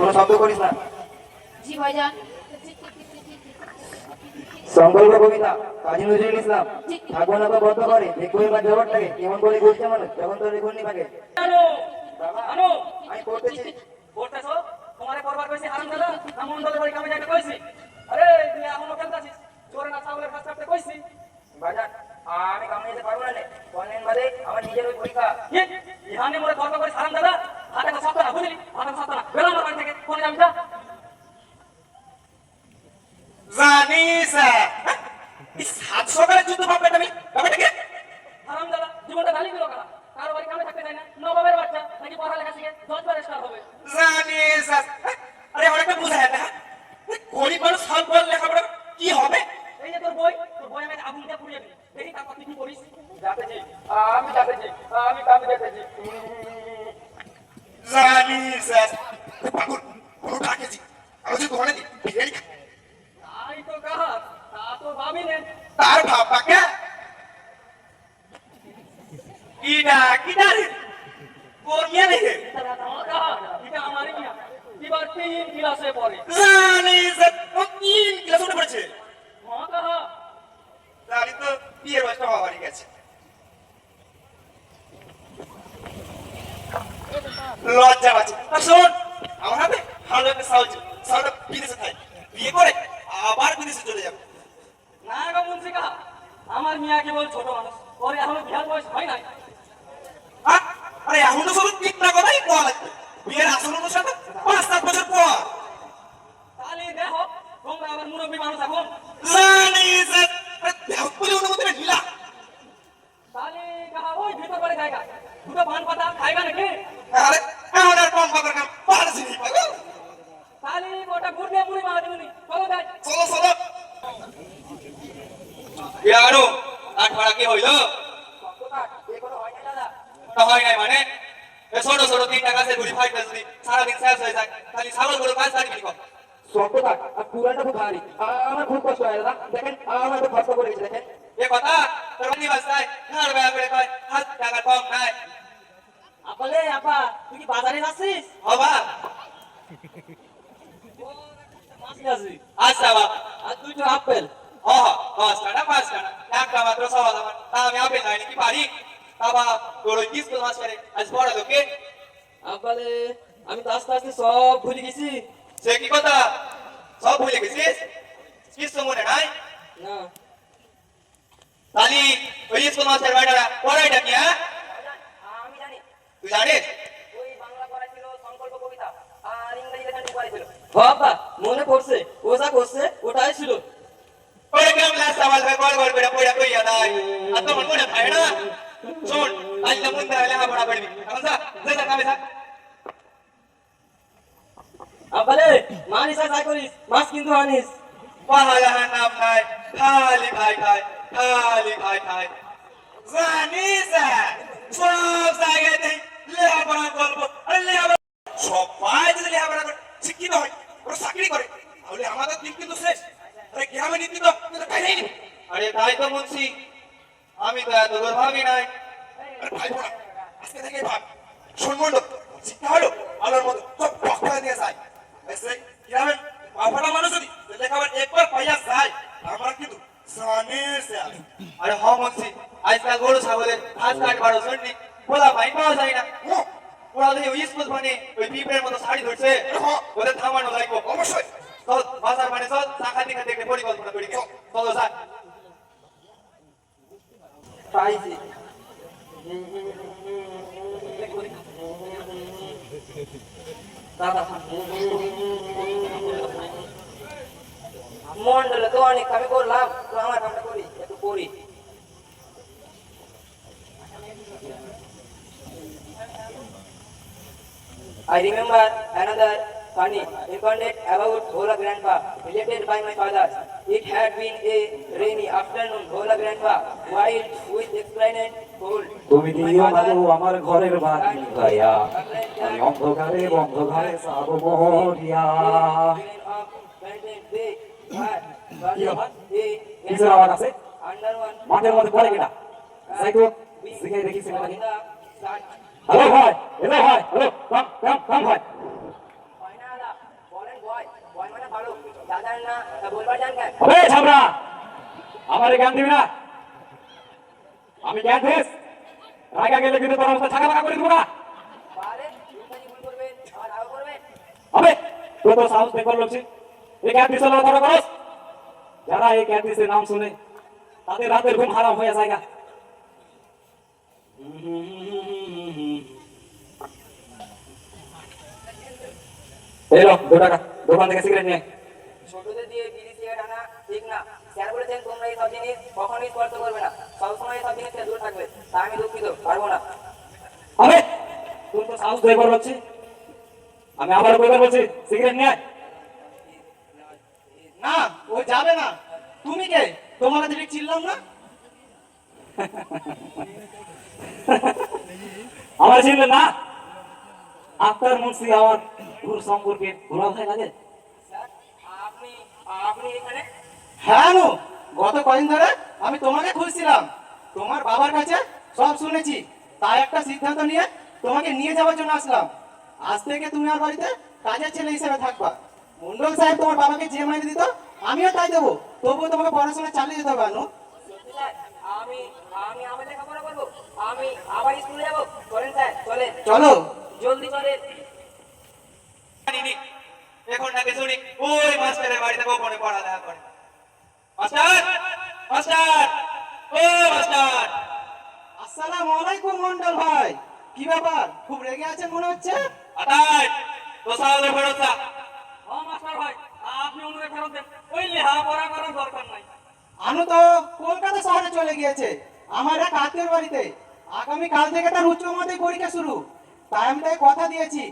কোনো শব্দ করিস না। জি ভাইজান। সংকল্প কবিতা কাজী নজরুল ইসলাম। থাকবো না বদ্ধ করে দেখবো এবার জগৎটাকে কেমন করে ঘুরছে মানুষ যখন তোর রেখুন নি পাকে। আমি পড়তেছি। পড়তেছো? তোমারে পড়বার কইছি হারামজাদা না মন্ডলের বাড়ি কামে যাইতে কইছি? আরে তুই এখনো খেলতাছিস? চোরে না ছাগলের কাজ করতে কইছি? বাজান আমি কামে যেতে পারবো না রে। অনলাইন বাদে আমার নিজের ওই পরীক্ষা। ইহানে মোরে পড়বার কইছি হারামজাদা? হাতে তো সত্য না বুঝলি? হাতে তো সত্য না। বেরো আমার বাড়ি থেকে কোনে যাবি যা? জানিস এই সাত সকালে যুদ্ধ ভাববে আমি ব্যাপারটাকে হারামজাদা জীবনটা ঢালি দিল কারা? কারো বাড়ি কামে থাকতে চাই না, নবাবের বাচ্চা নাকি পড়ালেখা শিখে 10 বার স্টার হবে। জানিস আরে অনেকটা বুঝায় না গরিব মানুষ সব বল লেখাপড়া কি হবে? এই যে তোর বই আমি আগুন দিয়ে পুড়িয়ে দিই। দেখি তারপর তুই কি করিস? যাতেছি আমি যাতেছি আমি কামে যেতেছি। জানিস পাগল বড় ডাকেছি আমি যদি ঘরে দিই বিরিয়ানি খা। তাই তো কাহার তা তো ভাবি নে। তার বাবাকে কিডা রে কোরমিয়া রে এটা আমারই মিয়া এবার 3 ক্লাসে পড়ে। জানিস ও তিন ক্লাস উঠে পড়েছে। হ্যাঁ কাহা জানি তো বিয়ের বয়সটা হওয়া বাড়ি গেছে। লজ্জা পাচ্ছে আর শোন আমার হাতে ভালো একটা সাউন্ড বিদেশে থাকে বিয়ে করে আবার বিদেশে চলে যাবে। না গো মুন্সি কাহা আমার মিয়া কেবল ছোট মানুষ ওর এখনো বিয়ার বয়স হয় নাই। আরে এখন তো শুধু তিনটা কথাই কোয়া লাগবে বিয়ের আসল অনুষ্ঠান 5-7 বছর পর। তাহলে দেখো তোমরা আবার মুরব্বী মানুষ এখন জানিস বলে অনুমতি ঢিলা তাহলে কাহা ওই ভিতর বাড়ি জায়গা দুটো পান পাতা খাইবা নাকি? আরে এখন আর কম পাকার কাম পারছি নি পাগল। তাহলে ওটা ঘুরবে মুড়ি মারা দিবনি চলো যাই। চলো চলো ইয়ারো আট ভাড়া কি হইল? তা হয় নাই মানে ছোট ছোট 3 টাকা সে ঘুরি ফাইতে যদি সারাদিন শেষ হয়ে যায় তাহলে ছাগল গরু কাজ ছাড়বি কম। সত্যতা আর পুরানটা খুব ভারী। আমার খুব কষ্ট হয় দাদা। দেখেন আমার তো কষ্ট করে গেছে দেখেন। এ কথা তোর বানি বাসায় ঘর বেয়া করে কয় হাত টাকা কম নাই। আপলে আপা তুই কি বাজারে যাচ্ছিস? হবা মাসি আসি আচ্ছা বাবা আর দুইটা আপেল। হ 10 টাকা 5 টাকা একটা মাত্র সওয়াল আমার তা আমি আপে যাই নাকি পারি বাবা তোর ওই স্কুল মাস্টারে আজ বড় লোকে আপলে আমি তো আস্তে আস্তে সব ভুলে গেছি। সে কি কথা সব ভুলে গেছিস কিছু মনে নাই? না তাহলে ওই স্কুল মাস্টার বাইটা পড়াইটা কি হ্যাঁ আমি জানি তুই জানিস? ওই বাংলা পড়া ছিল সংকল্প কবিতা আর ইংরেজি লেখা পড়া ছিল। বাবা মনে পড়ছে ও যা করছে ওটাই ছিল। ওরে কেমন লাস্ট সওয়াল ভাই বড় বড় করে পড়া কইয়া দাই আর তোমার মনে থাকে না? শোন আল্লাহ মুন্ডা লেখা পড়া করবি এখন যা কামে যা। আপলে মানিস আর যাই করিস মাছ কিন্তু আনিস। পাহাড়ার নাম নাই খালি ভাই খায় খালি ভাই খায় জানিস সব জায়গাতে লেখাপড়া করবো আরে লেখাপড়া সবাই যদি লেখাপড়া করে শিক্ষিত হয় ওরা চাকরি করে তাহলে আমাদের দিন কিন্তু শেষ। আরে গ্রামে নীতি তো তাই নেই। আরে তাই তো বলছি আমি তো এত দূর ভাবি নাই। আরে ভাই বোনা আজকে থেকে ভাব শোন শিক্ষা হলো আলোর মতো সব বক্তা দিয়ে যায় এসে গ্রামের বাবারা মানুষ যদি লেখাপড়া একবার পাইয়া যায় আমরা কিন্তু জানিস আরে হ বলছি আজকাল গরু ছাগলের ঘাস কাটবার জন্য বলা ভাই পাওয়া যায় না। ওরা যদি ওই স্কুল মানে ওই পিঁপড়ের মতো শাড়ি ধরছে ওদের থামানো লাগবে অবশ্যই। চল বাজার মানে চল শাখা দিকে দেখে পরিকল্পনা করি চলো যা। পাইছি দাদা মন্ডলে তো অনেক কামে করলাম তো আমার কামটা করি একটু করি। I remember another funny incident about Bhola Grandpa related by my father. It had been a rainy afternoon. Bhola Grandpa, while with explained, told তুমি দিও ভালো আমার ঘরের বাতি ভাইয়া আমি অন্ধকারে অন্ধকারে যাব মরিয়া। কিসের আওয়াজ আছে? মাঠের মধ্যে পড়ে কিনা যাই তো শিখাই দেখি সিনেমানি। হ্যালো ভাই হ্যালো ভাই হ্যালো কাম ভাই পারো যা জানেন না তা বলবার জান কেন? হবে ছাবড়া, আমারে জ্ঞান দিবি না। আমি জ্ঞান দিস, রাগা গেলে কিন্তু তোর অবস্থা ছাকা ফাঁকা করে দিব না। পারে ইংরেজি ভুল করবেন আর রাগ করবেন। হবে তুই তো সাহস দেখবার লোকছি, এই জ্ঞান দিস ধরা করস। যারা এই জ্ঞান দিসের নাম শুনে তাদের রাতের ঘুম হারাম হয়ে যায়। এই লো 2 টাকা, দোকান থেকে সিগারেট নিয়ে। ছোটদের দিয়ে বিড়ি সিগারেট আনা ঠিক না। স্যার বলেছেন তোমরা এই সব জিনিস কখনোই স্পর্শ করবে না, সবসময় এই সব জিনিস থেকে দূরে থাকবে। তা আমি দুঃখিত, পারবো না। হবে তুই তো সাহস দেখবার লোকছি, আমি আবার কইবার বলছি সিগারেট নিয়ে আয়। না ও যাবে না। তুমি কে? তোমার কাছে ঠিক চিনলাম না। আমার চিনলেন না? আক্তার মুন্সি আমার দূর সম্পর্কে ঘোরা ভাই লাগে। স্যার আপনি আপনি এখানে? হ্যাঁ নো, গত কয়েকদিন ধরে আমি তোমাকে খুঁজছিলাম। তোমার বাবার কাছে সব শুনেছি, তাই একটা সিদ্ধান্ত নিয়ে তোমাকে নিয়ে যাওয়ার জন্য আসলাম। আজ থেকে তুমি আমার বাড়িতে কাজের ছেলে হিসেবে থাকবা। মন্ডল সাহেব তোমার বাবাকে যে মাইনে দিত আমিও তাই দেবো, তবুও তোমাকে পড়াশোনা চালিয়ে যেতে হবে। আনু, সত্যি স্যার আমি আমি আবার লেখাপড়া করবো, আমি আবার স্কুলে যাবো। চলেন স্যার চলেন, চলো। জলদি চলেন। জানিনি, এখন নাকি শুনি ওই মাস্টারের বাড়িতে গোপনে পড়ালেখা করে। মাস্টার, মাস্টার, ও মাস্টার। আসসালামু আলাইকুম মন্ডল ভাই, কি ব্যাপার? খুব রেগে আছেন মনে হচ্ছে। আটাই তো সালে ফেরত। ও মাস্টার ভাই, আপনি অনুরে ফেরত দেন, ওই লেখাপড়া করার দরকার নাই। আনু তো কলকাতা শহরে চলে গিয়েছে আমার এক আত্মীয়ের বাড়িতে। আগামী কাল থেকে তার উচ্চ মাধ্যমিক পরীক্ষা শুরু, তাই আমি তাই কথা দিয়েছি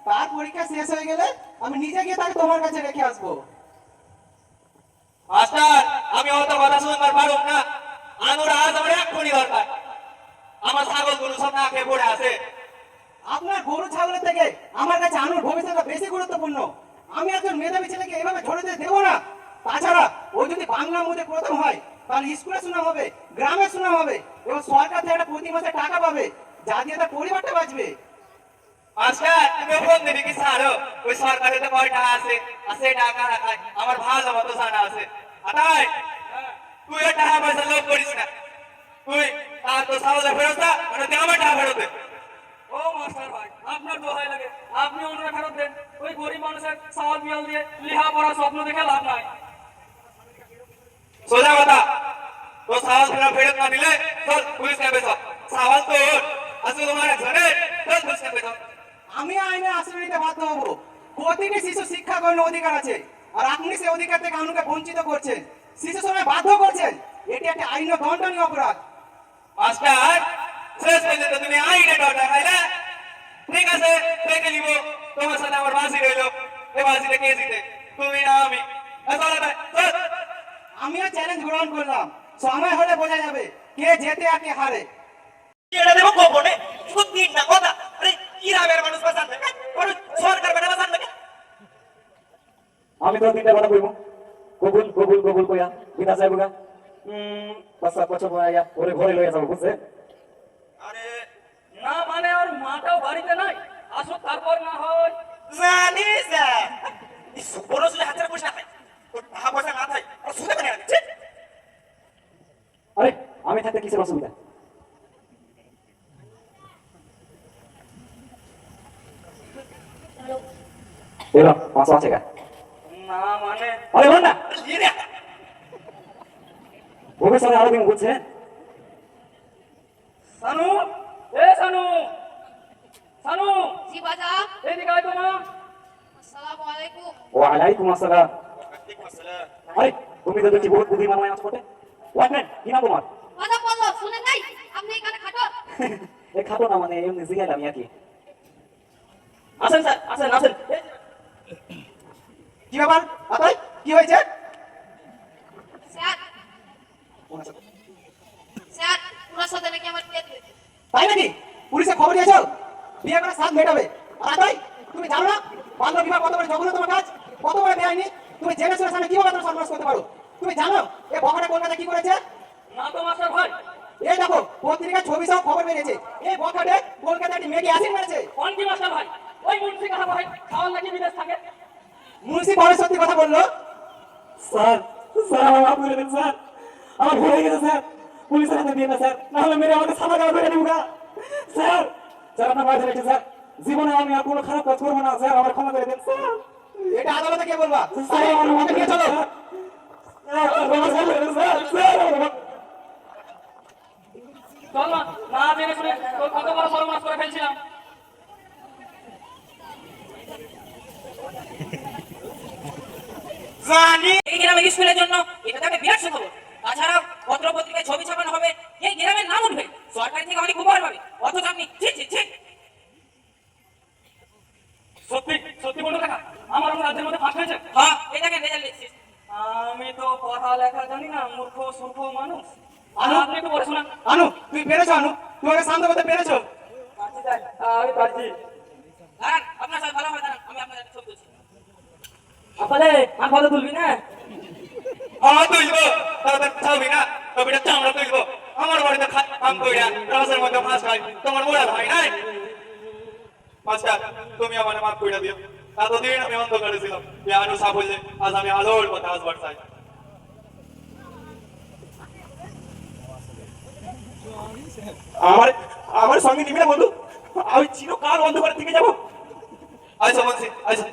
তার পরীক্ষা শেষ হয়ে গেলে আমি নিজে গিয়ে তাকে তোমার কাছে রেখে আসবো। মাস্টার, আমি অত কথা শুনবার পারুম না। আনুর আজ আমার এক্ষুনি দরকার। আমার ছাগল গরু সব না খেয়ে পড়ে আছে। আপনার গরু ছাগলের থেকে আমার কাছে আনুর ভবিষ্যৎটা বেশি গুরুত্বপূর্ণ। আমি একজন মেধাবী ছেলেকে এভাবে ঝরে দিতে দেবো না। তাছাড়া ও যদি বাংলার মধ্যে প্রথম হয় তাহলে স্কুলে সুনাম হবে, গ্রামে সুনাম হবে এবং সরকার থেকে একটা প্রতি মাসে টাকা পাবে, যা দিয়ে তার পরিবারটা বাঁচবে। মাস্টার, তুমি ফোন দিবি কি ছাড়ো? ওই সরকারে তো কয়টা আছে, আর সেই টাকা রাখায় আমার ভালো মতো জানা আছে। আটাই তুই ওই টাকা পয়সা লোভ করিস না। তুই তার তো সাহসে ফেরত দা, মানে তুই আমার টাকা ফেরত দে। ও মাস্টার ভাই, আপনার দোহাই লাগে, আপনি অনুরে ফেরত দেন। ওই গরিব মানুষের সাওয়াল বিয়াল দিয়ে লেখাপড়া স্বপ্ন দেখে লাভ নাই। সোজা কথা, তো সাহস ফেরত না দিলে চল পুলিশ ক্যাম্পে চল। সাহস তো ওর, আজকে তোমার একজনের, চল পুলিশ ক্যাম্পে চল। আমি আইনের আশ্রয় নিতে বাধ্য হবো। প্রতিটি শিশু শিক্ষা গ্রহণের অধিকার আছে, আর আপনি সেই অধিকার থেকে আনুকে বঞ্চিত করছেন, শিশু সময় বাধ্য করছেন। এটি একটা আইন দণ্ডনীয় অপরাধ। মাস্টার, শেষ পর্যন্ত তুমি আইনে ডটা খাইলে। ঠিক আছে, দেখে নিব। তোমার সাথে আমার বাজি রইলো, এই বাজিটা কে জিতে, তুমি না আমি। চল ভাই, চল। আমিও চ্যালেঞ্জ গ্রহণ করলাম, সময় হলে বোঝা যাবে কে জেতে আর কে হারে। এটা দেবো গোপনে, সত্যি না কথা। আরে কি রাবের মানুষ বাঁচাবে, সরকার বেটা বাঁচাবে। আমি তো 3টা কথা কইব, কবুল কবুল কবুল কইয়া বিনা যাইব গা। পাঁচটা বছর পরে ওরে ঘরে লইয়া যাবো, বুঝছে? আরে না মানে ওর মাটাও বাড়িতে নাই, আসুক তারপর না হয়। জানি স্যার, এই সুবর্ণ সুলে হাতের পয়সা নাই, তোর টাকা পয়সা না থাই আর সুদে বানিয়ে রাখছে। আরে আমি থাকতে কিসের অসুবিধা? এলো 500 আছে গা। না মানে আরে বল না, ইরে ভবিষ্যতে আরো দিন বুঝছে। সানু, এ সানু, সানু, জি বাজা। এদিকে আয় তো মা। আসসালামু আলাইকুম। ওয়ালাইকুম আসসালাম। ঠিক আসসালাম। আরে তুমি তো দেখছি বহুত বুদ্ধিমান হয়ে আছো বটে। ওয়াটম্যান, কি নাম তোমার? বাজা বললো শুনেন নাই? আপনি এখানে খাটো। এ খাটো না, মানে এমনি জিগাইলাম আর কি। আসেন স্যার, আসেন আসেন। কি ব্যাপার আতাই, কি হয়েছে? স্যার, স্যার, ওনার সাথে নাকি আমার বিয়ে দিবে। তাই নাকি? পুলিশে খবর দিয়েছো? বিয়ে করে সাথ মেটাবে। আর আতাই, তুমি জানো না বাল্য বিবাহ কত বড় জঘন্য তোমার কাজ, কত বড় বেআইনি? তুমি জেনে শুনে সামনে কিভাবে তোমার সন্ত্রাস করতে পারো? তুমি জানো এ বখাটে কলকাতা কি করেছে? না তো মাস্টার ভাই, এই দেখো পত্রিকায় ছবি সহ খবর বেরিয়েছে, এই বখাটে কলকাতায় একটি মেয়েকে অ্যাসিড মেরেছে। কোন কি মাস্টার ভাই? ওই মুন্সি কাহা ভাই খাওয়ার নাকি বিদেশ থাকে। মুন্সি বড় সত্যি কথা বললো। স্যার স্যার আমার মাফ করে দিন স্যার, আমার ভুল হয়ে গেছে স্যার, পুলিশের হাতে দিয়ে না স্যার, না হলে মেরে আমাকে সাদা কালো করে দিব স্যার। স্যার আপনার বাড়িতে রেখে স্যার, জীবনে আমি আর কোনো খারাপ কাজ করবো না স্যার, আমার ক্ষমা করে দিন স্যার। এটা আদালতে কে বলবা? স্যার আমার মাফ করে দিন চলো। স্যার। স্যার, আমার মাফ করে দিন স্যার, স্যার আমার মাফ- চল না, না জেনে শুনে তোর কত বড় সর্বনাশ করে ফেলছিলাম। জানি এই গ্রামের স্কুলের জন্য এটা তো একটা বিরাট সুখবর। তাছাড়াও পত্র পত্রিকায় ছবি ছাপানো হবে, এই গ্রামের নাম উঠবে, সরকারি থেকে অনেক উপহার পাবে, অথচ আপনি ঠিক ঠিক ঠিক সত্যি সত্যি বলতে দেখা আমার আমার রাজ্যের মধ্যে ফাঁস হয়েছে। হ্যাঁ এই দেখেন রেজাল্ট লিখছিস। আমি তো পড়া লেখা জানি না, মূর্খ সূর্খ মানুষ। আনু? আপনি একটু বলে শোনান। আনু তুই পেরেছো? আনু তোমাকে শান্ত করতে পেরেছো? পারছি স্যার, আমি পারছি। দাঁড়ান, আপনার সাথে ভালো হবে, দাঁড়ান আমি আপনার একটা ছবি তুলছি। আপালে আর ফটো তুলবি না? আমার তুলবো তাহলে ছাড়বি না, ছবিটা চামড়া তুলবো। আমার বাড়িতে কাম কইরা রাসের মধ্যে মাছ খাই, তোমার মোড়া ভাই নাই। মাস্টার তুমি আমার মাফ কইরা দিও, এতদিন আমি অন্ধকারে ছিলাম, এই আনু সাপ হইলে আজ আমি আলোর পথে আসবার চাই। আমার আমার সঙ্গে নিবি না বন্ধু, আমি চিরকাল অন্ধকার থেকে যাবো। আচ্ছা বলছি, আচ্ছা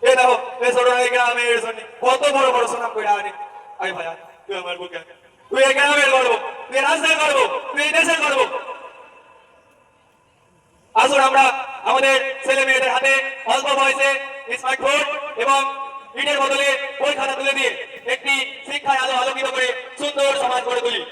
এ দেখো এ ছোট এই গ্রামের জন্য কত বড় বড় সুনাম কইরা আনি। আই ভাইয়া তুই আমার বুকে, তুই এই গ্রামের গর্ব, তুই রাস্তায় গর্ব, তুই এই দেশের গর্ব। আসুন আমরা আমাদের ছেলে মেয়েদের হাতে অল্প বয়সে স্মার্টফোন এবং ইটের বদলে বই খাতা তুলে দিয়ে একটি শিক্ষায় আলো আলোকিত করে সুন্দর সমাজ গড়ে তুলি।